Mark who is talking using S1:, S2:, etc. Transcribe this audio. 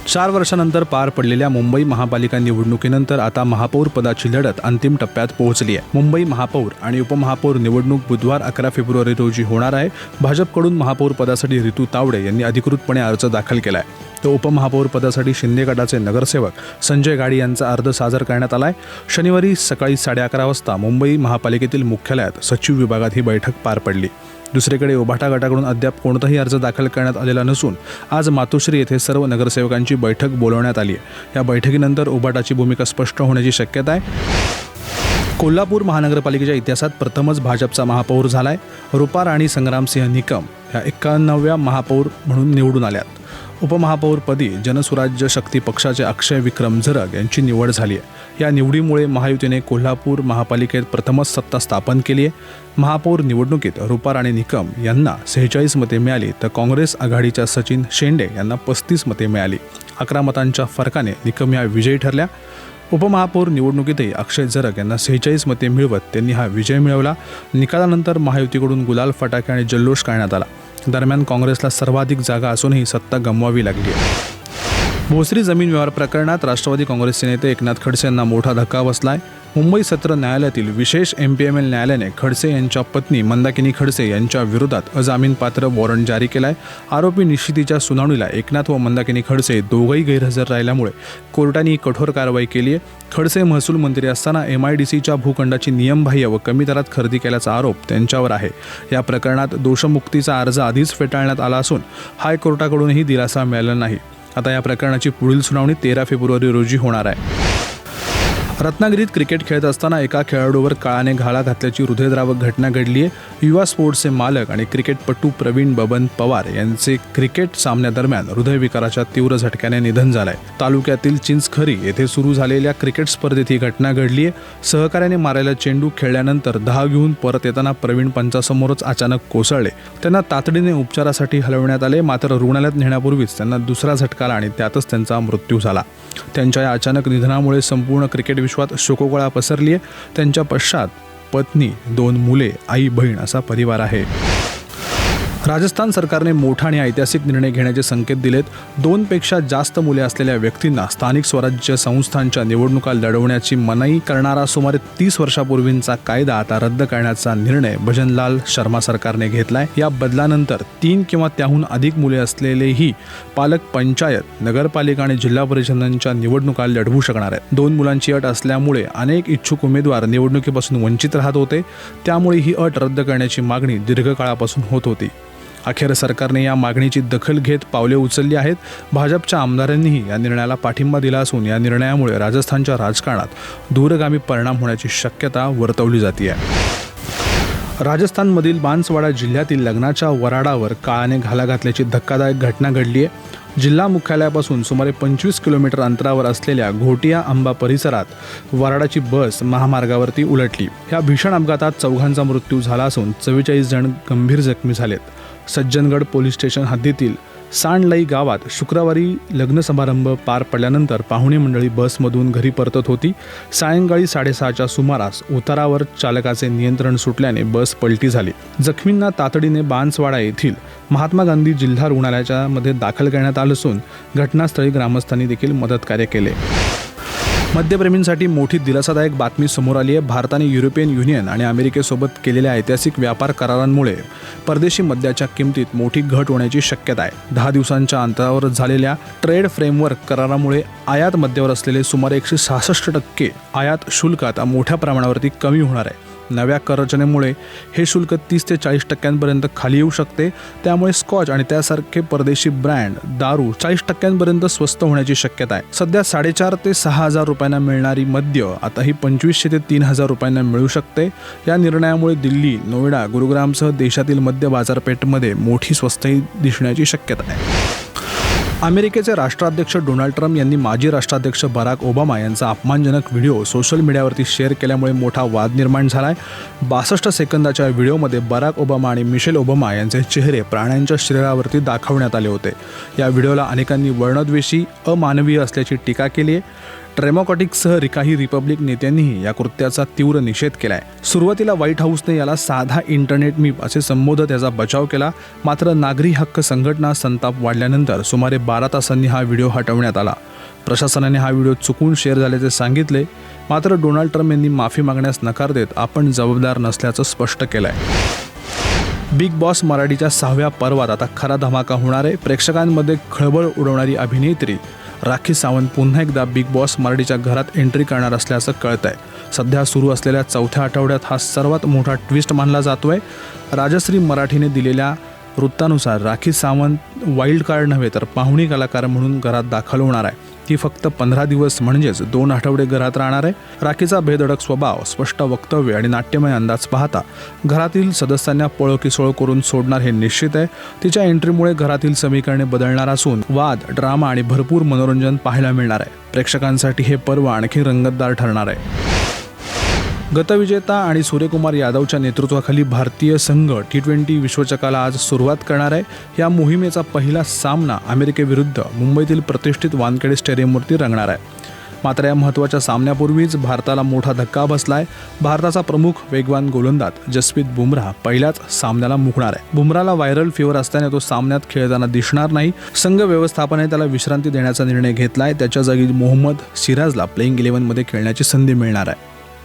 S1: 4 वर्षांनंतर पार पडलेल्या मुंबई महापालिका निवडणुकीनंतर आता महापौर पदाची लढत अंतिम टप्प्यात पोहोचली आहे। मुंबई महापौर आणि उपमहापौर निवडणूक बुधवार 11 फेब्रुवारी रोजी होणार आहे। भाजपकडून महापौर पदासाठी रितू तावडे यांनी अधिकृतपणे अर्ज दाखल केला आहे। तर उपमहापौर पदासाठी शिंदे गटाचे नगरसेवक संजय गाडी यांचा अर्ज सादर करण्यात आला आहे। शनिवारी सकाळी 11:30 वाजता मुंबई महापालिकेतील मुख्यालयात सचिव विभागात ही बैठक पार पडली। दुसरीकडे उभाटा गटाकडून अद्याप कोणताही अर्ज दाखल करण्यात आलेला नसून आज मातोश्री येथे सर्व नगरसेवकांची बैठक बोलवण्यात आली आहे। या बैठकीनंतर उभाटाची भूमिका स्पष्ट होण्याची शक्यता आहे। कोल्हापूर महानगरपालिकेच्या इतिहासात प्रथमच भाजपचा महापौर झालाय। रूपा राणी संग्रामसिंह निकम ह्या 91व्या महापौर म्हणून निवडून आल्यात। उपमहापौरपदी जनसुराज्य शक्ती पक्षाचे अक्षय विक्रम झरग यांची निवड झाली आहे। या निवडीमुळे महायुतीने कोल्हापूर महापालिकेत प्रथमच सत्ता स्थापन केली आहे। महापौर निवडणुकीत रूपा राणी निकम यांना 46 मते मिळाली, तर काँग्रेस आघाडीच्या सचिन शेंडे यांना 35 मते मिळाली। 11 मतांच्या फरकाने निकम या विजयी ठरल्या। उपमहापौर निवडणुकीतही अक्षय झरग यांना 46 मते मिळवत त्यांनी हा विजय मिळवला। निकालानंतर महायुतीकडून गुलाल फटाके आणि जल्लोष करण्यात आला। दरम्यान काँग्रेसला सर्वाधिक जागा असूनही सत्ता गमवावी लागली आहे। भोसरी जमीन व्यवहार प्रकरणात राष्ट्रवादी काँग्रेसचे नेते एकनाथ खडसे यांना मोठा धक्का बसलाय। मुंबई सत्र न्यायालयातील विशेष MPML न्यायालयाने खडसे यांच्या पत्नी मंदाकिनी खडसे यांच्या विरोधात अजामीनपात्र वॉरंट जारी केलाय। आरोपी निश्चितीच्या सुनावणीला एकनाथ व मंदाकिनी खडसे दोघंही गैरहजर राहिल्यामुळे कोर्टाने कठोर कारवाई केली आहे। खडसे महसूल मंत्री असताना MIDCच्या भूखंडाची नियमबाह्य व कमी दरात खरेदी केल्याचा आरोप त्यांच्यावर आहे। या प्रकरणात दोषमुक्तीचा अर्ज आधीच फेटाळण्यात आला असून हायकोर्टाकडूनही दिलासा मिळाला नाही। आता या प्रकरणाची पुढील सुनावणी 13 फेब्रुवारी रोजी होणार आहे। रत्नागिरीत क्रिकेट खेळत असताना एका खेळाडूवर काळाने घाला घातल्याची हृदयद्रावक घटना घडली आहे। युवा स्पोर्ट्सचे मालक आणि क्रिकेटपटू प्रवीण बबन पवार यांचे क्रिकेट सामन्यादरम्यान हृदयविकाराच्या तीव्र झटक्याने निधन झालंय। तालुक्यातील चिंचखरी येथे सुरू झालेल्या क्रिकेट स्पर्धेत ही घटना घडली आहे। सहकार्याने मारायला चेंडू खेळल्यानंतर 10 घेऊन परत येताना प्रवीण पंचासमोरच अचानक कोसळले। त्यांना तातडीने उपचारासाठी हलवण्यात आले, मात्र रुग्णालयात नेण्यापूर्वीच त्यांना दुसरा झटका आला आणि त्यातच त्यांचा मृत्यू झाला। त्यांच्या या अचानक निधनामुळे संपूर्ण क्रिकेट विश्वात शोककळा पसरली आहे। त्यांच्या पश्चात पत्नी, 2 मुले, आई, बहीण असा परिवार आहे। राजस्थान सरकारने मोठा आणि ऐतिहासिक निर्णय घेण्याचे संकेत दिलेत। 2 पेक्षा जास्त मुले असलेल्या व्यक्तींना स्थानिक स्वराज्य संस्थांच्या निवडणुका लढवण्याची मनाई करणारा सुमारे 30 वर्षापूर्वींचा कायदा आता रद्द करण्याचा निर्णय भजनलाल शर्मा सरकारने घेतलाय। या बदलानंतर 3 किंवा त्याहून अधिक मुले असलेलेही पालक पंचायत, नगरपालिका आणि जिल्हा परिषदांच्या निवडणुका लढवू शकणार आहेत। 2 मुलांची अट असल्यामुळे अनेक इच्छुक उमेदवार निवडणुकीपासून वंचित राहत होते, त्यामुळे ही अट रद्द करण्याची मागणी दीर्घकाळापासून होत होती। अखेर सरकारने या मागणीची दखल घेत पावले उचलली आहेत। भाजपच्या आमदारांनीही या निर्णयाला पाठिंबा दिला असून या निर्णयामुळे राजस्थानच्या राजकारणात दूरगामी परिणाम होण्याची शक्यता वर्तवली जाते आहे। राजस्थानमधील बांसवाडा जिल्ह्यातील लग्नाच्या वराडावर काळाने घाला घातल्याची धक्कादायक घटना घडली आहे। जिल्हा मुख्यालयापासून सुमारे 25 किलोमीटर अंतरावर असलेल्या घोटिया आंबा परिसरात वराडाची बस महामार्गावरती उलटली। या भीषण अपघातात 4घांचा मृत्यू झाला असून 44 जण गंभीर जखमी झालेत। सज्जनगड पोलीस स्टेशन हद्दीतील सांडलाई गावात शुक्रवारी लग्न समारंभ पार पडल्यानंतर पाहुणे मंडळी बसमधून घरी परतत होती। सायंकाळी 6:30च्या सुमारास उतारावर चालकाचे नियंत्रण सुटल्याने बस पलटी झाली। जखमींना तातडीने बांसवाडा येथील महात्मा गांधी जिल्हा रुग्णालयाच्या मध्ये दाखल करण्यात आलं असून घटनास्थळी ग्रामस्थांनी देखील मदतकार्य केले। मद्यप्रेमींसाठी मोठी दिलासादायक बातमी समोर आली आहे। भारताने युरोपियन युनियन आणि अमेरिकेसोबत केलेल्या ऐतिहासिक व्यापार करारांमुळे परदेशी मद्याच्या किमतीत मोठी घट होण्याची शक्यता आहे। 10 दिवसांच्या अंतरावर झालेल्या ट्रेड फ्रेमवर्क करारामुळे आयात मद्यावर असलेले सुमारे 166% आयात शुल्क आता मोठ्या प्रमाणावरती कमी होणार आहे। नव्या कररचनेमुळे हे शुल्क 30 ते 40% खाली येऊ शकते। त्यामुळे स्कॉच आणि त्यासारखे परदेशी ब्रँड दारू 40% स्वस्त होण्याची शक्यता आहे। सध्या 4,500 ते 6,000 रुपयांना मिळणारी मद्य आता ही 2,500 ते 3,000 रुपयांना मिळू शकते। या निर्णयामुळे दिल्ली, नोएडा, गुरुग्रामसह देशातील मद्य बाजारपेठेमध्ये मोठी स्वस्तही दिसण्याची शक्यता आहे। अमेरिकेचे राष्ट्राध्यक्ष डोनाल्ड ट्रम्प यांनी माजी राष्ट्राध्यक्ष बराक ओबामा यांचा अपमानजनक व्हिडिओ सोशल मीडियावरती शेअर केल्यामुळे मोठा वाद निर्माण झालाय। 62 सेकंदाच्या व्हिडिओमध्ये बराक ओबामा आणि मिशेल ओबामा यांचे चेहरे प्राण्यांच्या शरीरावरती दाखवण्यात आले होते। या व्हिडिओला अनेकांनी वर्णद्वेषी, अमानवीय असल्याची टीका केली आहे। डेमोक्रॅटिकसह काही रिपब्लिक नेत्यांनीही या कृत्याचा तीव्र निषेध केलाय. सुरुवातीला व्हाईट हाऊसने याला साधा इंटरनेट मीम असे संबोधत याचा बचाव केला. मात्र नागरी हक्क संघटना संताप वाढल्यानंतर सुमारे 12 तासांनी हा व्हिडिओ हटवण्यात आला. प्रशासनाने हा व्हिडिओ चुकून शेअर झाल्याचे सांगितले. मात्र डोनाल्ड ट्रम्प यांनी माफी मागण्यास नकार देत आपण जबाबदार नसल्याचं स्पष्ट केलंय. बिग बॉस मराठीच्या 6व्या पर्वात आता खरा धमाका होणार आहे. प्रेक्षकांमध्ये खळबळ उडवणारी अभिनेत्री राखी सावंत पुन्हा एकदा बिग बॉस मराठीच्या घरात एंट्री करणार असल्याचं कळतंय. सध्या सुरू असलेल्या 4थ्या आठवड्यात हा सर्वात मोठा ट्विस्ट मानला जातोय. राजश्री मराठीने दिलेल्या वृत्तानुसार राखी सावंत वाईल्ड कार्ड नव्हे तर पाहुणी कलाकार म्हणून घरात दाखल होणार आहे. ती फक्त 15 दिवस म्हणजेच 2 आठवडे घरात राहणार आहे. राखीचा बेधडक स्वभाव, स्पष्ट वक्तव्य आणि नाट्यमय अंदाज पाहता घरातील सदस्यांना पळकिसोळ करून सोडणार हे निश्चित आहे. तिच्या एंट्रीमुळे घरातील समीकरणे बदलणार असून वाद, ड्रामा आणि भरपूर मनोरंजन पाहायला मिळणार आहे. प्रेक्षकांसाठी हे पर्व आणखी रंगतदार ठरणार आहे. गतविजेता आणि सूर्यकुमार यादवच्या नेतृत्वाखाली भारतीय संघ T20 विश्वचषकाला आज सुरुवात करणार आहे. या मोहिमेचा पहिला सामना अमेरिकेविरुद्ध मुंबईतील प्रतिष्ठित वानखेडे स्टेडियमवरती रंगणार आहे. मात्र या महत्त्वाच्या सामन्यापूर्वीच भारताला मोठा धक्का बसलाय. भारताचा प्रमुख वेगवान गोलंदाज जसप्रीत बुमराह पहिल्याच सामन्याला मुकणार आहे. बुमराहला व्हायरल फीवर असल्याने तो सामन्यात खेळताना दिसणार नाही. संघ व्यवस्थापनाने त्याला विश्रांती देण्याचा निर्णय घेतलाय. त्याच्या जागी मोहम्मद सिराजला प्लेइंग 11 मध्ये खेळण्याची संधी मिळणार आहे.